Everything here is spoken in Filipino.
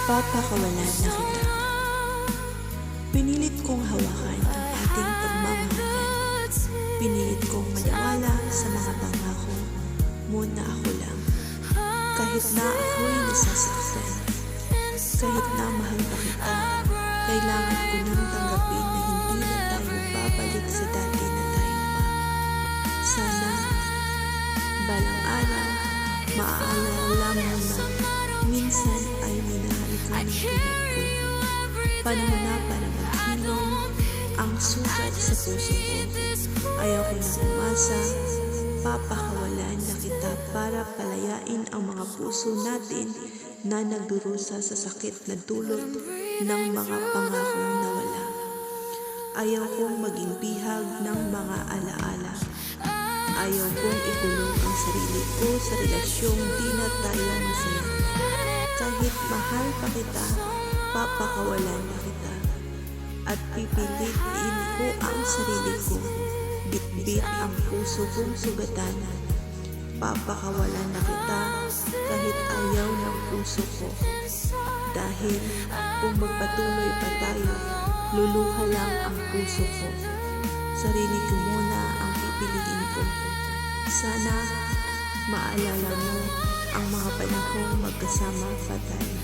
Papakawalan na kita. Pinilit kong hawakan ang ating pagmamahalan. Pinilit kong maniwala sa mga pangako mo na ako lang. Kahit na ako'y nasasaktan, kahit na mahal pa kita, kailangan ko nang tanggapin na hindi na tayo babalik sa dati na tayo pa. Sana, balang araw, maaalala mo na minsan ay minahal ko ng tulad ko. Panahon na para maghilom ang sugat sa puso ko. Ayaw ko na umasa, papakawalan na kita para palayain ang mga puso natin na nagdurusa sa sakit na dulot ng mga pangakong nawala. Ayaw kong maging bihag ng mga alaala. Ayaw kong ikulong ang sarili ko sa relasyong di na tayo masaya. Kahit mahal pa kita, papakawalan na kita. At pipilitin ko ang sarili ko. Bitbit ang puso kong sugatan. Papakawalan na kita kahit ayaw ng puso ko. Dahil kung magpatuloy pa tayo, luluha lang ang puso ko. Sarili ko muna ang pipiliin ko. Sana maalala mo ang mga panahong magkasama pa tayo.